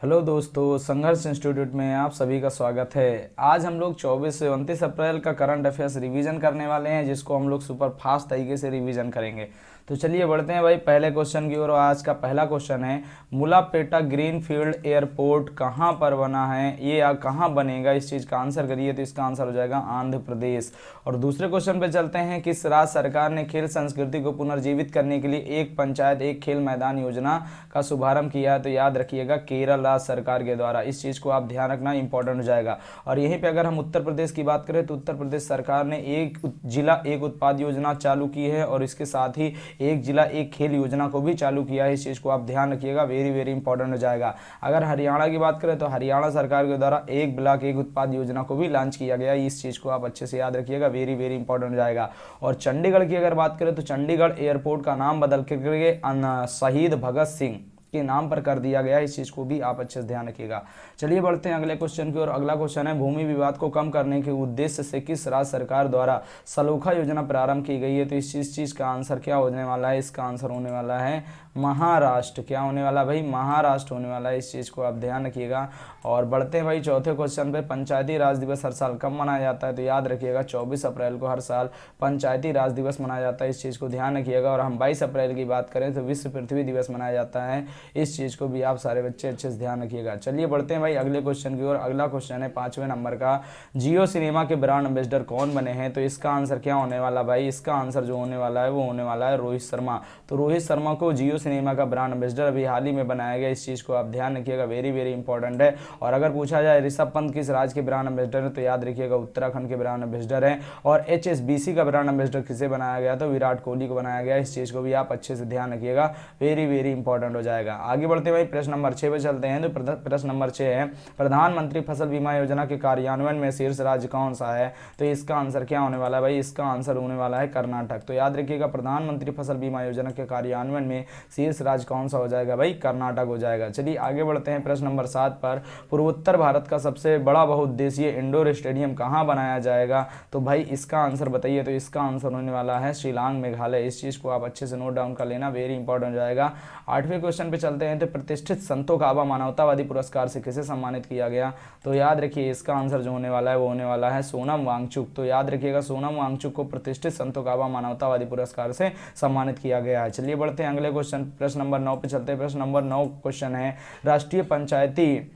Hello दोस्तों, संघर्ष institute में आप सभी का स्वागत है। आज हम लोग 24 से 29 अप्रैल का करंट अफेयर्स रिवीजन करने वाले हैं, जिसको हम लोग सुपर फास्ट तरीके से रिवीजन करेंगे। तो चलिए बढ़ते हैं भाई पहले क्वेश्चन की ओर। आज का पहला क्वेश्चन है, मुलापेटा ग्रीनफील्ड एयरपोर्ट कहाँ पर बना है, ये कहाँ बनेगा, इस चीज़ का आंसर करिए। तो इसका आंसर हो जाएगा आंध्र प्रदेश। और दूसरे क्वेश्चन पे चलते हैं, किस राज्य सरकार ने खेल संस्कृति को पुनर्जीवित करने के लिए एक पंचायत एक खेल मैदान योजना का शुभारंभ किया है। तो याद रखिएगा केरल राज्य सरकार के द्वारा। इस चीज़ को आप ध्यान रखना, इंपॉर्टेंट हो जाएगा। और यहीं पे अगर हम उत्तर प्रदेश की बात करें तो उत्तर प्रदेश सरकार ने एक जिला एक उत्पाद योजना चालू की है, और इसके साथ ही एक जिला एक खेल योजना को भी चालू किया है। इस चीज़ को आप ध्यान रखिएगा, वेरी वेरी इंपॉर्टेंट हो जाएगा। अगर हरियाणा की बात करें तो हरियाणा सरकार के द्वारा एक ब्लॉक एक उत्पाद योजना को भी लॉन्च किया गया। इस चीज़ को आप अच्छे से याद रखिएगा, वेरी वेरी इंपॉर्टेंट हो जाएगा। और चंडीगढ़ की अगर बात करें तो चंडीगढ़ एयरपोर्ट का नाम बदल करके शहीद भगत सिंह के नाम पर कर दिया गया। इस चीज़ को भी आप अच्छे से ध्यान रखिएगा। चलिए बढ़ते हैं अगले क्वेश्चन की ओर। अगला क्वेश्चन है, भूमि विवाद को कम करने के उद्देश्य से किस राज्य सरकार द्वारा सलोखा योजना प्रारंभ की गई है। तो इस चीज़ का आंसर क्या होने वाला है, इसका आंसर होने वाला है महाराष्ट्र। क्या होने वाला भाई, महाराष्ट्र होने वाला है। इस चीज़ को आप ध्यान रखिएगा। और बढ़ते हैं भाई चौथे क्वेश्चन पे, पंचायती राज दिवस हर साल कब मनाया जाता है। तो याद रखिएगा 24 अप्रैल को हर साल पंचायती राज दिवस मनाया जाता है। इस चीज़ को ध्यान रखिएगा। और हम 22 अप्रैल की बात करें तो विश्व पृथ्वी दिवस मनाया जाता है। इस चीज़ को भी आप सारे बच्चे अच्छे से ध्यान रखिएगा। चलिए बढ़ते हैं भाई अगले क्वेश्चन की ओर। अगला क्वेश्चन है 5वें नंबर का, जियो सिनेमा के ब्रांड एम्बेसडर कौन बने हैं। तो इसका आंसर क्या होने वाला भाई, इसका आंसर जो होने वाला है वो होने वाला है रोहित शर्मा। तो रोहित शर्मा को जियो सिनेमा का ब्रांड एम्बेसडर अभी हाल ही में बनाया गया। इस चीज़ को आप ध्यान रखिएगा, वेरी वेरी इंपॉर्टेंट है। और अगर पूछा जाए ऋषभ पंत किस राज्य के ब्रांड एम्बेसडर है, तो याद रखिएगा उत्तराखंड के ब्रांड एम्बेसडर हैं। और HSBC का ब्रांड एम्बेसडर किसे बनाया गया, तो विराट कोहली को बनाया गया। इस चीज़ को भी आप अच्छे से ध्यान रखिएगा, वेरी वेरी इंपॉर्टेंट हो जाएगा। आगे बढ़ते भाई प्रश्न नंबर 6 पे चलते हैं। तो प्रश्न नंबर 6 है, प्रधानमंत्री फसल बीमा योजना के कार्यान्वयन में शीर्ष राज्य कौन सा है। तो इसका आंसर क्या होने वाला है भाई, इसका आंसर होने वाला है कर्नाटक। तो याद रखिएगा प्रधानमंत्री फसल बीमा योजना के कार्यान्वयन में शीर्ष राज्य कौन सा हो जाएगा भाई, कर्नाटक हो जाएगा। चलिए आगे बढ़ते हैं प्रश्न नंबर 7 पर, पूर्वोत्तर भारत का सबसे बड़ा बहुउद्देशीय इंडोर स्टेडियम कहाँ बनाया जाएगा। तो भाई इसका आंसर बताइए। तो इसका आंसर होने वाला है शिलांग मेघालय। इस चीज़ को आप अच्छे से नोट डाउन कर लेना, वेरी इंपॉर्टेंट हो जाएगा। 8वें क्वेश्चन पे चलते हैं। तो प्रतिष्ठित संतो काबा मानवतावादी पुरस्कार से किसे सम्मानित किया गया। तो याद रखिए इसका आंसर जो होने वाला है वो होने वाला है सोनम वांगचुक। तो याद रखिएगा सोनम वांगचुक को प्रतिष्ठित संतो काबा मानवतावादी पुरस्कार से सम्मानित किया गया है। चलिए बढ़ते हैं अगले क्वेश्चन, प्रश्न नंबर 9 पे चलते हैं। प्रश्न नंबर 9 क्वेश्चन है, राष्ट्रीय पंचायती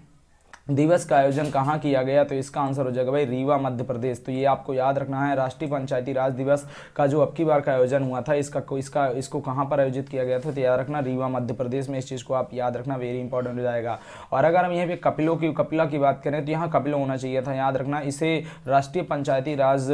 दिवस का आयोजन कहाँ किया गया। तो इसका आंसर हो जाएगा भाई रीवा मध्य प्रदेश। तो ये आपको याद रखना है, राष्ट्रीय पंचायती राज दिवस का जो अब की बार का आयोजन हुआ था इसको कहाँ पर आयोजित किया गया था। तो याद रखना रीवा मध्य प्रदेश में। इस चीज़ को आप याद रखना, वेरी इंपॉर्टेंट हो जाएगा। और अगर हम यहाँ पे कपिला की बात करें तो यहाँ कपिला होना चाहिए था, याद रखना। इसे राष्ट्रीय पंचायती राज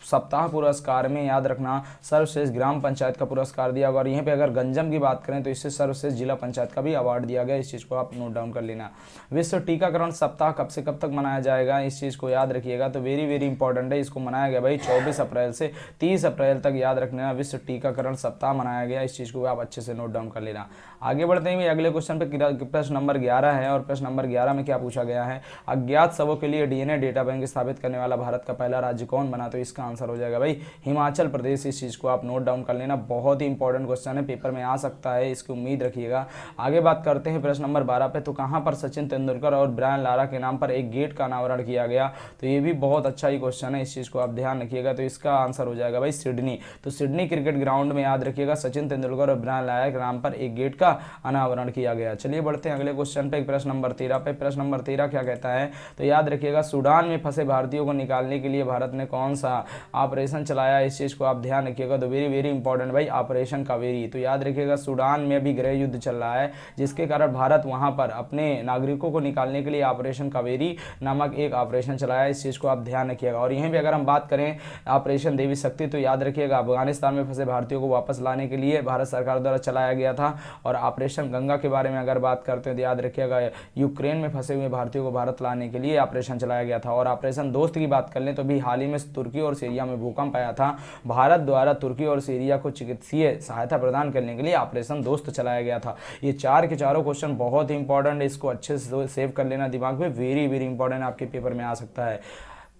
सप्ताह पुरस्कार में याद रखना सर्वश्रेष्ठ ग्राम पंचायत का पुरस्कार दिया गया। और यहाँ पे अगर गंजम की बात करें तो इससे सर्वश्रेष्ठ जिला पंचायत का भी अवार्ड दिया गया। इस चीज़ को आप नोट डाउन कर लेना। विश्व टीकाकरण सप्ताह कब से कब तक मनाया जाएगा, इस चीज़ को याद रखिएगा। तो वेरी वेरी इंपॉर्टेंट है, इसको मनाया गया भाई 24 अप्रैल से 30 अप्रैल तक, याद रखना विश्व टीकाकरण सप्ताह मनाया गया। इस चीज़ को आप अच्छे से नोट डाउन कर लेना। आगे बढ़ते हैं अगले क्वेश्चन पे, प्रश्न नंबर 11 है। और प्रश्न नंबर 11 में क्या पूछा गया है, अज्ञात शवों के लिए DNA डेटा बैंक स्थापित करने वाला भारत का पहला राज्य कौन बना। तो इसका आंसर हो जाएगा भाई हिमाचल प्रदेश। इस चीज़ को आप नोट डाउन कर लेना, बहुत ही इंपॉर्टेंट क्वेश्चन है, पेपर में आ सकता है, इसकी उम्मीद रखिएगा। आगे बात करते हैं प्रश्न नंबर 12 पे, तो कहाँ पर सचिन तेंदुलकर और ब्रायन लारा के नाम पर एक गेट का अनावरण किया गया। तो ये भी बहुत अच्छा ही क्वेश्चन है, इस चीज़ को आप ध्यान रखिएगा। तो इसका आंसर हो जाएगा भाई सिडनी। तो सिडनी क्रिकेट ग्राउंड में याद रखिएगा सचिन तेंदुलकर और ब्रायन लारा के नाम पर एक गेट का अनावरण किया गया। चलिए बढ़ते हैं अगले क्वेश्चन पे, प्रश्न नंबर 13 पे। प्रश्न नंबर 13 क्या कहता है, तो याद रखिएगा सूडान में फंसे भारतीयों को निकालने के लिए भारत ने कौन सा ऑपरेशन चलाया। इस चीज़ को आप ध्यान रखिएगा। तो वेरी वेरी इंपॉर्टेंट भाई ऑपरेशन कावेरी। तो याद रखिएगा सूडान में भी गृह युद्ध चल रहा है, जिसके कारण भारत वहां पर अपने नागरिकों को निकालने के लिए ऑपरेशन कावेरी नामक एक ऑपरेशन चलाया। इस चीज़ को आप ध्यान रखिएगा। और यहीं पे अगर हम बात करें ऑपरेशन देवी शक्ति, तो याद रखिएगा अफगानिस्तान में फंसे भारतीयों को वापस लाने के लिए भारत सरकार द्वारा चलाया गया था। और ऑपरेशन गंगा के बारे में अगर बात करते हैं तो याद रखिएगा यूक्रेन में फंसे हुए भारतीयों को भारत लाने के लिए ऑपरेशन चलाया गया था। और ऑपरेशन दोस्त की बात कर लें तो भी हाल ही में तुर्की और सीरिया में भूकंप आया था, भारत द्वारा तुर्की और सीरिया को चिकित्सीय सहायता प्रदान करने के लिए ऑपरेशन दोस्त चलाया गया था। ये चार के चारों क्वेश्चन बहुत ही इंपॉर्टेंट है, इसको अच्छे से सेव कर लेना दिमाग में, वेरी वेरी इंपॉर्टेंट आपके पेपर में आ सकता है।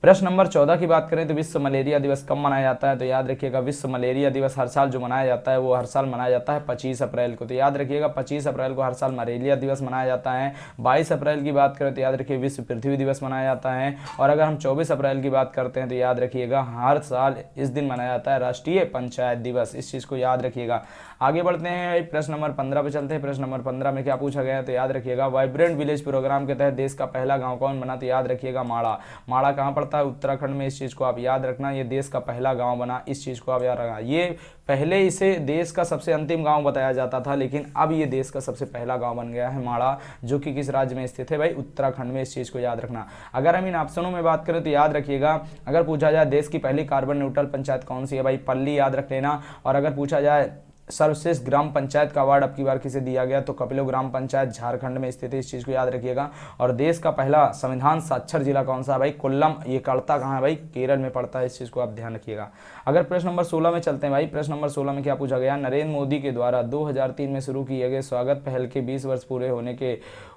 प्रश्न नंबर 14 की बात करें तो विश्व मलेरिया दिवस कब मनाया जाता है, तो याद रखिएगा विश्व मलेरिया दिवस हर साल जो मनाया जाता है वो हर साल मनाया जाता है 25 अप्रैल को। तो याद रखिएगा 25 अप्रैल को हर साल मलेरिया दिवस मनाया जाता है। 22 अप्रैल की बात करें तो याद रखिए विश्व पृथ्वी दिवस मनाया जाता है। और अगर हम 24 अप्रैल की बात करते हैं तो याद रखिएगा हर साल इस दिन मनाया जाता है राष्ट्रीय पंचायत दिवस। इस चीज़ को याद रखिएगा। आगे बढ़ते हैं, प्रश्न नंबर 15 पे चलते हैं। प्रश्न नंबर 15 में क्या पूछा गया है, तो याद रखिएगा वाइब्रेंट विलेज प्रोग्राम के तहत देश का पहला गाँव कौन बना, तो याद रखिएगा माड़ा। माड़ा कहाँ पड़ता है, उत्तराखंड में। इस चीज़ को आप याद रखना, ये देश का पहला गांव बना। इस चीज़ को आप याद रखना। ये पहले इसे देश का सबसे अंतिम गांव बताया जाता था, लेकिन अब ये देश का सबसे पहला गांव बन गया है माड़ा, जो कि किस राज्य में स्थित है भाई, उत्तराखंड में। इस चीज़ को याद रखना। अगर हम इन ऑप्शनों में बात करें तो याद रखिएगा, अगर पूछा जाए देश की पहली कार्बन न्यूट्रल पंचायत कौन सी है भाई, पल्ली याद रख लेना। और अगर पूछा जाए सर्वश्रेष्ठ ग्राम पंचायत का अवार्ड अब की बार किसे दिया गया, तो कपिलो ग्राम पंचायत झारखंड में स्थित है। इस चीज़ को याद रखिएगा। और देश का पहला संविधान साक्षर जिला कौन सा है भाई, कोल्लम। ये कड़ता कहाँ है भाई, केरल में पड़ता है। इस चीज़ को आप ध्यान रखिएगा। अगर प्रश्न नंबर 16 में चलते हैं भाई, प्रश्न नंबर 16 में क्या पूछा गया, नरेंद्र मोदी के द्वारा 2003 में शुरू किए गए स्वागत पहल के 20 वर्ष पूरे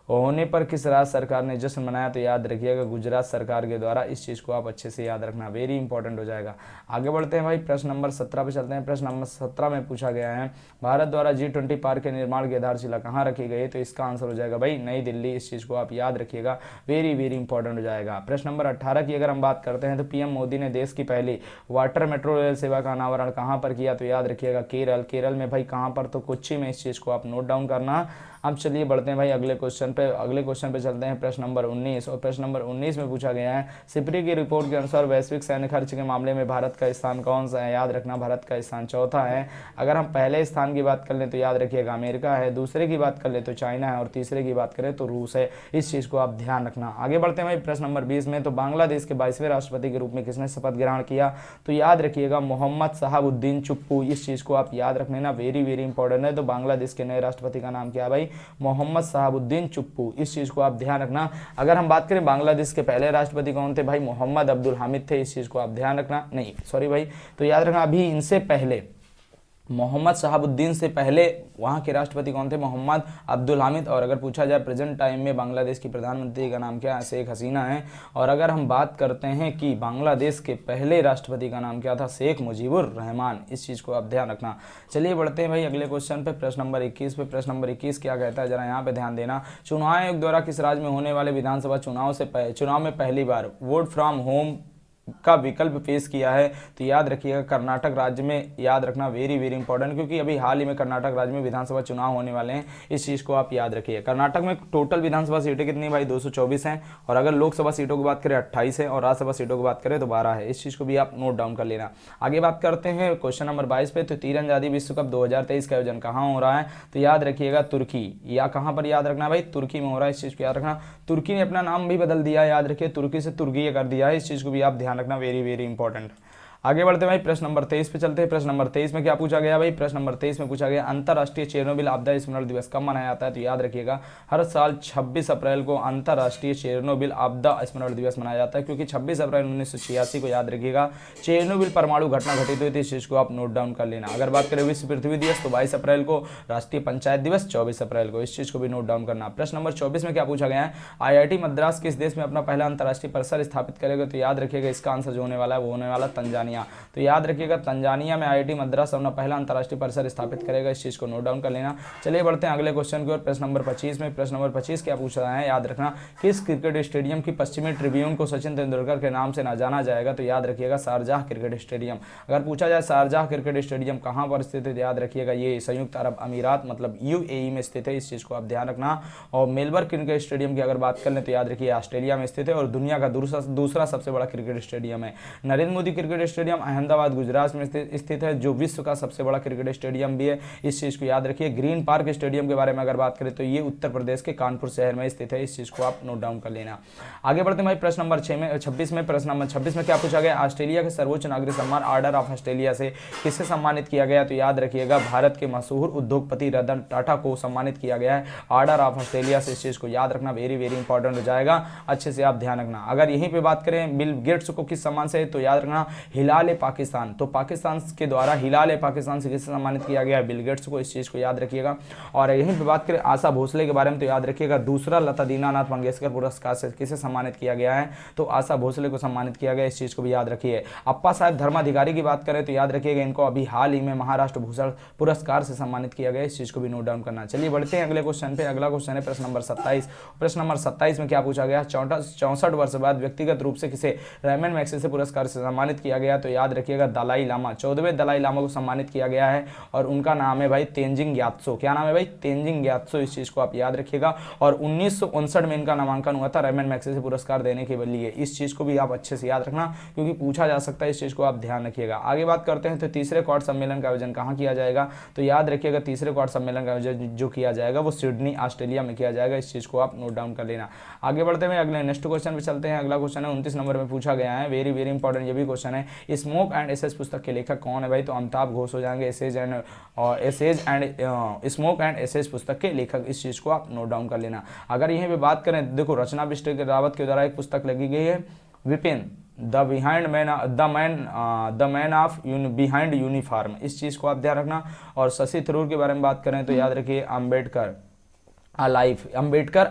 होने पर किस राज्य सरकार ने जश्न मनाया, तो याद रखिएगा गुजरात सरकार के द्वारा। इस चीज़ को आप अच्छे से याद रखना, वेरी इंपॉर्टेंट हो जाएगा। आगे बढ़ते हैं भाई, प्रश्न नंबर 17 पे चलते हैं। प्रश्न नंबर 17 में पूछा गया है भारत द्वारा G20 पार्क के निर्माण की आधारशिला कहाँ रखी गई, तो इसका आंसर हो जाएगा भाई नई दिल्ली। इस चीज़ को आप याद रखिएगा, वेरी वेरी इंपॉर्टेंट हो जाएगा। प्रश्न नंबर 18 की अगर हम बात करते हैं तो पीएम मोदी ने देश की पहली वाटर मेट्रो रेल सेवा का अनावरण कहाँ पर किया, तो याद रखिएगा केरल। केरल में भाई कहाँ पर, तो कोच्चि में। इस चीज़ को आप नोट डाउन करना। अब चलिए बढ़ते हैं भाई अगले क्वेश्चन पे चलते हैं। प्रश्न नंबर 19, और प्रश्न नंबर 19 में पूछा गया है सिपरी की रिपोर्ट के अनुसार वैश्विक सैन्य खर्च के मामले में भारत का स्थान कौन सा है, याद रखना भारत का स्थान चौथा है। अगर हम पहले स्थान की बात कर लें तो याद रखिएगा अमेरिका है, दूसरे की बात कर ले तो चाइना है, और तीसरे की बात करें तो रूस है। इस चीज़ को आप ध्यान रखना। आगे बढ़ते हैं भाई प्रश्न नंबर 20 में, तो बांग्लादेश के 22वें राष्ट्रपति के रूप में किसने शपथ ग्रहण किया, तो याद रखिएगा मोहम्मद शहाबुद्दीन चुप्पू। इस चीज़ को आप याद रखने ना, वेरी वेरी इंपॉर्टेंट है। तो बांग्लादेश के नए राष्ट्रपति का नाम क्या है भाई, मोहम्मद शहाबुद्दीन चुप्पू। इस चीज़ को आप ध्यान रखना। अगर हम बात करें बांग्लादेश के पहले राष्ट्रपति कौन थे भाई, मोहम्मद अब्दुल हामिद थे। इस चीज़ को आप ध्यान रखना, नहीं सॉरी भाई, तो याद रखना अभी इनसे पहले मोहम्मद शहाबुद्दीन से पहले वहाँ के राष्ट्रपति कौन थे, मोहम्मद अब्दुल हामिद। और अगर पूछा जाए प्रेजेंट टाइम में बांग्लादेश की प्रधानमंत्री का नाम क्या है, शेख हसीना है। और अगर हम बात करते हैं कि बांग्लादेश के पहले राष्ट्रपति का नाम क्या था, शेख मुजीबुर रहमान। इस चीज़ को आप ध्यान रखना। चलिए बढ़ते हैं भाई अगले क्वेश्चन पे, प्रश्न नंबर 21 पे। प्रश्न नंबर 21 क्या कहता है, जरा यहाँ पे ध्यान देना। चुनाव आयोग द्वारा किस राज्य में होने वाले विधानसभा चुनाव में पहली बार वोट फ्रॉम होम का विकल्प पेश किया है, तो याद रखिएगा कर्नाटक राज्य में। याद रखना, वेरी वेरी इंपॉर्टेंट, क्योंकि अभी हाल ही में कर्नाटक राज्य में विधानसभा चुनाव होने वाले हैं। इस चीज़ को आप याद रखिए। कर्नाटक में टोटल विधानसभा सीटें कितनी भाई, 224 हैं। और अगर लोकसभा सीटों की बात करें 28 है, और राज्यसभा सीटों की बात करें तो 12 है। इस चीज़ को भी आप नोट डाउन कर लेना। आगे बात करते हैं क्वेश्चन नंबर 22 पे, तो तीरंदाजी विश्व कप 2023 का आयोजन कहाँ हो रहा है, तो याद रखिएगा तुर्की। या कहाँ पर याद रखना भाई, तुर्की में हो रहा है। इस चीज़ को याद रखना। तुर्की ने अपना नाम भी बदल दिया है, याद रखिए तुर्की से तुर्की कर दिया है। इस चीज़ को भी आप ध्यान रखना, वेरी वेरी इंपॉर्टेंट। आगे बढ़ते भाई प्रश्न नंबर 23 पे चलते हैं। प्रश्न नंबर 23 में क्या पूछा गया भाई, प्रश्न नंबर 23 में पूछा गया अंतर्राष्ट्रीय चेरनोबिल आपदा स्मरण दिवस कब मनाया जाता है, तो याद रखिएगा हर साल 26 अप्रैल को अंतर्राष्ट्रीय चेरनोबिल आपदा स्मरण दिवस मनाया जाता है, क्योंकि 26 अप्रैल 1986 को याद रखिएगा चेरनोबिल परमाणु घटना घटित हुई थी। इस चीज़ को आप नोट डाउन कर लेना। अगर बात करें विश्व पृथ्वी दिवस तो 22 अप्रैल को, राष्ट्रीय पंचायत दिवस 24 अप्रैल को। इस चीज़ को भी नोट डाउन करना। प्रश्न नंबर 24 में क्या पूछा गया है, IIT मद्रास किस देश में अपना पहला अंतर्राष्ट्रीय परिसर स्थापित करेगा, तो याद रखिएगा इसका आंसर जो होने वाला है वो होने वाला तंजानिया। तो याद रखिएगा तंजानिया में IIT मद्रास अपना पहला अंतर्राष्ट्रीय परिसर स्थापित करेगा। इस चीज़ को नोट डाउन कर लेना। चलिए बढ़ते हैं अगले क्वेश्चन की ओर। प्रश्न नंबर 25 में, प्रश्न नंबर 25 क्या पूछ रहा है, याद रखना किस क्रिकेट स्टेडियम की पश्चिमी ट्रिब्यून को सचिन तेंदुलकर के नाम से ना जाना जाएगा, तो याद रखिएगा शारजाह क्रिकेट स्टेडियम। अगर पूछा जाए शारजाह क्रिकेट स्टेडियम कहाँ पर स्थित है, याद रखिएगा ये संयुक्त अरब अमीरात मतलब UAE में स्थित है। इस चीज़ को आप ध्यान रखना। और मेलबर्न क्रिकेट स्टेडियम की अगर बात कर लें तो याद रखिए ऑस्ट्रेलिया में स्थित है और दुनिया का दूसरा सबसे बड़ा क्रिकेट स्टेडियम है। नरेंद्र मोदी क्रिकेट स्टेडियम अहमदाबाद गुजरात में स्थित है, जो विश्व का सबसे बड़ा क्रिकेट स्टेडियम भी है। इस चीज़ को याद रखिए। ग्रीन पार्क स्टेडियम के बारे में अगर बात करें तो ये उत्तर प्रदेश के कानपुर शहर में स्थित है। इस चीज़ को आप नोट डाउन कर लेना। आगे बढ़ते हैं भाई प्रश्न नंबर 26 में। प्रश्न नंबर 26 में क्या पूछा गया, ऑस्ट्रेलिया के सर्वोच्च नागरिक सम्मान ऑर्डर ऑफ ऑस्ट्रेलिया से किसे सम्मानित किया गया, तो याद रखिएगा भारत के मशहूर उद्योगपति रतन टाटा को सम्मानित किया गया है ऑर्डर ऑफ ऑस्ट्रेलिया से। इस चीज़ को याद रखना, वेरी वेरी इंपॉर्टेंट हो जाएगा, अच्छे से आप ध्यान रखना। अगर यहीं पे बात करें बिल गेट्स को किस सम्मान से, तो याद रखना हिलाल पाकिस्तान, तो पाकिस्तान के द्वारा हिलाल पाकिस्तान से किसे सम्मानित किया गया है? बिल गेट्स को। इस चीज़ को याद रखिएगा। और यहीं पे बात करें आशा भोसले के बारे में तो याद रखिएगा दूसरा लता दीनानाथ मंगेशकर पुरस्कार से किसे सम्मानित किया गया है? तो आशा भोसले को सम्मानित किया गया। इस चीज़ को भी याद रखिए। अप्पा साहब धर्माधिकारी की बात करें तो याद रखिएगा इनको अभी हाल ही में महाराष्ट्र भूषण पुरस्कार से सम्मानित किया गया। इस चीज़ को भी नोट डाउन करना। चलिए बढ़ते हैं अगले क्वेश्चन पे। अगला क्वेश्चन है प्रश्न नंबर 27। प्रश्न नंबर 27 में क्या पूछा गया? 64 वर्ष बाद व्यक्तिगत रूप से किसे रेमन मैग्सेसे पुरस्कार से सम्मानित किया गया? तो याद रखिएगा दलाई लामा, 14वें दलाई लामा को सम्मानित किया गया है और उनका नाम है भाई तेंजिंग ग्यात्सो। क्या नाम है भाई? तेंजिंग ग्यात्सो। इस चीज़ को आप याद रखिएगा। और 1959 में इनका नामांकन हुआ था रेमन मैग्सेसे पुरस्कार देने के लिए। इस चीज़ को भी आप अच्छे से याद रखना क्योंकि पूछा जा सकता है। इस चीज़ को आप ध्यान रखिएगा। आगे बात करते हैं तो तीसरे क्वाड सम्मेलन का आयोजन कहाँ किया जाएगा? तो याद रखिएगा तीसरे क्वाड सम्मेलन का आयोजन जो किया जाएगा वो सिडनी ऑस्ट्रेलिया में किया जाएगा। इस चीज़ को आप नोट डाउन कर लेना। आगे बढ़ते हुए अगले नेक्स्ट क्वेश्चन पे चलते हैं। अगला क्वेश्चन है 29 नंबर में पूछा गया है। वेरी वेरी इंपॉर्टेंट ये भी क्वेश्चन है। स्मोक एंड एसेज पुस्तक के लेखक कौन है भाई? तो अमिताभ घोष हो जाएंगे। Ashes and smoke and ashes पुस्तक के लेखक। इस चीज़ को आप नोट डाउन कर लेना। अगर यहीं पे बात करें देखो रचना बिष्ट रावत के द्वारा एक पुस्तक लगी गई है Vipin the man of behind uniform. इस चीज़ को आप ध्यान रखना। और शशि थरूर के बारे में बात करें तो याद रखिए अंबेडकर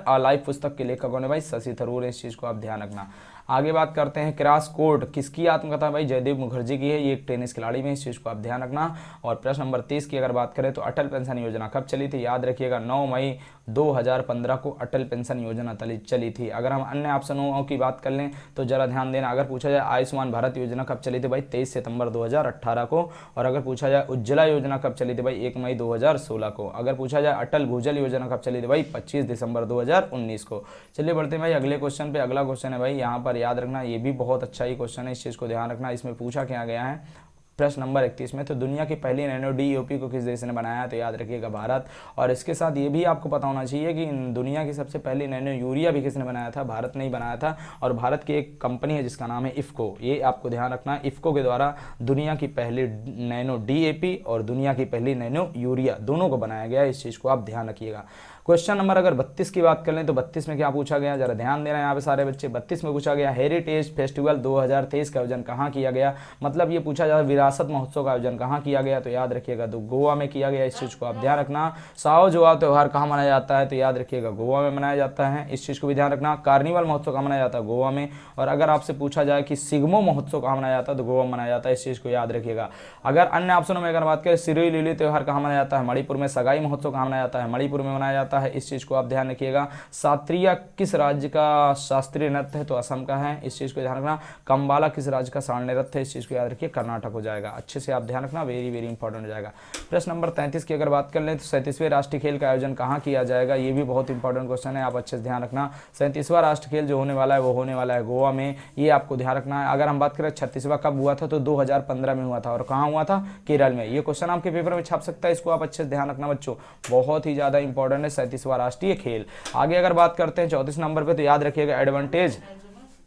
अलाइव पुस्तक के लेखक कौन है भाई? शशि थरूर। इस चीज़ को आप ध्यान रखना। आगे बात करते हैं क्रैश कोर्स किसकी आत्मकथा भाई? जयदेव मुखर्जी की है। ये एक टेनिस खिलाड़ी में। इस चीज़ को आप ध्यान रखना। और प्रश्न नंबर 30 की अगर बात करें तो अटल पेंशन योजना कब चली थी? याद रखिएगा 9 मई 2015 को अटल पेंशन योजना चली थी। अगर हम अन्य ऑप्शनों की बात कर लें तो जरा ध्यान देना। अगर पूछा जाए आयुष्मान भारत योजना कब चली थी भाई? 23 सितंबर 2018 को। और अगर पूछा जाए उज्ज्वला योजना कब चली थी भाई? 1 मई 2016 को। अगर पूछा जाए अटल भूजल योजना कब चली थी भाई? 25 दिसंबर 2019 को। चलिए बढ़ते हैं भाई अगले क्वेश्चन पे। अगला क्वेश्चन है भाई यहाँ पर याद रखना ये भी बहुत अच्छा ही क्वेश्चन है। इस चीज़ को ध्यान रखना। इसमें पूछा क्या गया है प्रश्न नंबर 31 में तो दुनिया की पहली नैनो डीओपी को किस देश ने बनाया? तो याद रखिएगा भारत। और इसके साथ ये भी आपको पता होना चाहिए कि दुनिया की सबसे पहली नैनो यूरिया भी किसने बनाया था? भारत ने ही बनाया था। और भारत की एक कंपनी है जिसका नाम है इफ्को। ये आपको ध्यान रखना है। इफ्को के द्वारा दुनिया की पहली नैनो डीएपी और दुनिया की पहली नैनो यूरिया दोनों को बनाया गया है। इस चीज़ को आप ध्यान रखिएगा। क्वेश्चन नंबर अगर 32 की बात कर लें तो 32 में क्या पूछा गया? जरा ध्यान देना यहाँ पे सारे बच्चे। 32 में पूछा गया हेरिटेज फेस्टिवल 2023 का आयोजन कहाँ किया गया? मतलब ये पूछा जाता विरासत महोत्सव का आयोजन कहाँ किया गया? तो याद रखिएगा तो गोवा में किया गया। इस चीज़ को आप ध्यान रखना। साओ जोआ त्यौहार कहाँ मनाया जाता है? तो याद रखिएगा गोवा में मनाया जाता है। इस चीज़ को भी ध्यान रखना। कार्निवल महोत्सव कहाँ मनाया जाता है? गोवा में। और अगर आपसे पूछा जाए कि सिग्मो महोत्सव कहाँ मनाया जाता है? तो गोवा में मनाया जाता है। इस चीज़ को याद रखिएगा। अगर अन्य ऑप्शनों में अगर बात करें सिरोई लिली त्यौहार कहाँ मनाया जाता है? मणिपुर में। सगाई महोत्सव कहाँ मनाया जाता है? मणिपुर में मनाया जाता है। इस चीज़ को आप ध्यान रखिएगा। सात्रिया किस राज्य का शास्त्रीय नृत्य है? तो असम का है। इस चीज को ध्यान रखना। कंबाला किस राज्य का सारण्य नृत्य है? इस चीज को याद रखिए कर्नाटक हो जाएगा। अच्छे से आप ध्यान रखना। वेरी वेरी इंपॉर्टेंट हो जाएगा। प्रश्न नंबर 33 की अगर बात कर लें तो 37वें राष्ट्रीय खेल का आयोजन कहाँ किया जाएगा? ये भी बहुत इंपॉर्टेंट क्वेश्चन है। आप अच्छे से ध्यान रखना। 37वां राष्ट्रीय खेल जो होने वाला है वो होने वाला है गोवा में। ये आपको ध्यान रखना है। अगर हम बात करें 36वां कब हुआ था तो 2015 में हुआ था। और कहाँ हुआ था? केरल में। ये क्वेश्चन आपके पेपर में छप सकता है। इसको आप अच्छे से ध्यान रखना बच्चों। बहुत ही ज्यादा इंपॉर्टेंट है 37वां राष्ट्रीय खेल। आगे अगर बात करते हैं 34 नंबर पे तो याद रखिएगा एडवांटेज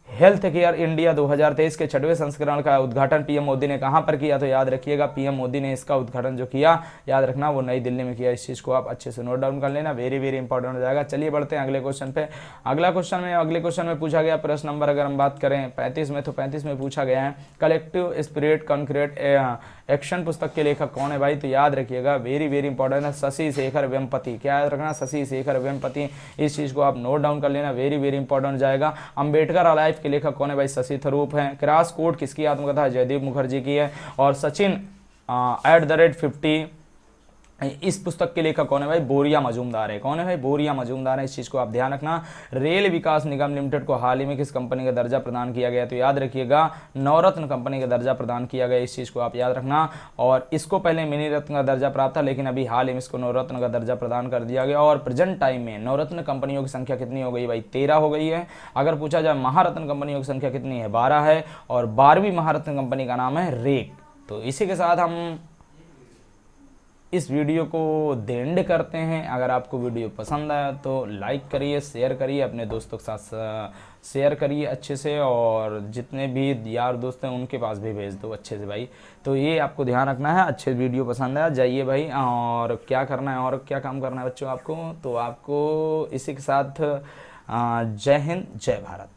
हेल्थ केयर इंडिया 2023 के 6वें संस्करण का उद्घाटन पीएम मोदी ने कहां पर किया? तो याद रखिएगा पीएम मोदी ने इसका उद्घाटन जो किया याद रखना वो नई दिल्ली में किया। इस चीज़ को आप अच्छे से नोट डाउन कर लेना। वेरी वेरी इंपॉर्टेंट हो जाएगा। चलिए बढ़ते हैं अगले क्वेश्चन पे। अगले क्वेश्चन में पूछा गया प्रश्न नंबर अगर हम बात करें 35 में तो 35 में पूछा गया है कलेक्टिव स्पिरिट कॉन्क्रीट एक्शन पुस्तक के लेखक कौन है भाई? तो याद रखिएगा वेरी वेरी इंपॉर्टेंट है शशि शेखर वेम्पति। क्या याद रखना? शशि शेखर वेम्पति। इस चीज़ को आप नोट डाउन कर लेना। वेरी वेरी इंपॉर्टेंट हो जाएगा। अंबेडकर अलाइव के लेखक कौन है भाई? शशि थरूर हैं। क्रैश कोर्स किसकी आत्मकथा है? जयदेव मुखर्जी की है। और सचिन @50 इस पुस्तक के लेखक कौन है भाई? बोरिया मजूमदार है। कौन है भाई? बोरिया मजूमदार है। इस चीज़ को आप ध्यान रखना। रेल विकास निगम लिमिटेड को हाल ही में किस कंपनी का दर्जा प्रदान किया गया? तो याद रखिएगा नवरत्न कंपनी का दर्जा प्रदान किया गया। इस चीज़ को आप याद रखना। और इसको पहले मिनी रत्न का दर्जा प्राप्त था लेकिन अभी हाल ही में इसको नवरत्न का दर्जा प्रदान कर दिया गया। और प्रेजेंट टाइम में नवरत्न कंपनियों की संख्या कितनी हो गई भाई? 13 हो गई है। अगर पूछा जाए महारत्न कंपनियों की संख्या कितनी है? 12 है। और 12वीं महारत्न कंपनी का नाम है रेक। तो इसी के साथ हम इस वीडियो को एंड करते हैं। अगर आपको वीडियो पसंद आया तो लाइक करिए, शेयर करिए, अपने दोस्तों के साथ शेयर करिए अच्छे से। और जितने भी यार दोस्त हैं उनके पास भी भेज दो अच्छे से भाई। तो ये आपको ध्यान रखना है। अच्छे वीडियो पसंद आया जाइए भाई। और क्या करना है और क्या काम करना है बच्चों आपको? तो आपको इसी के साथ जय हिंद जय भारत।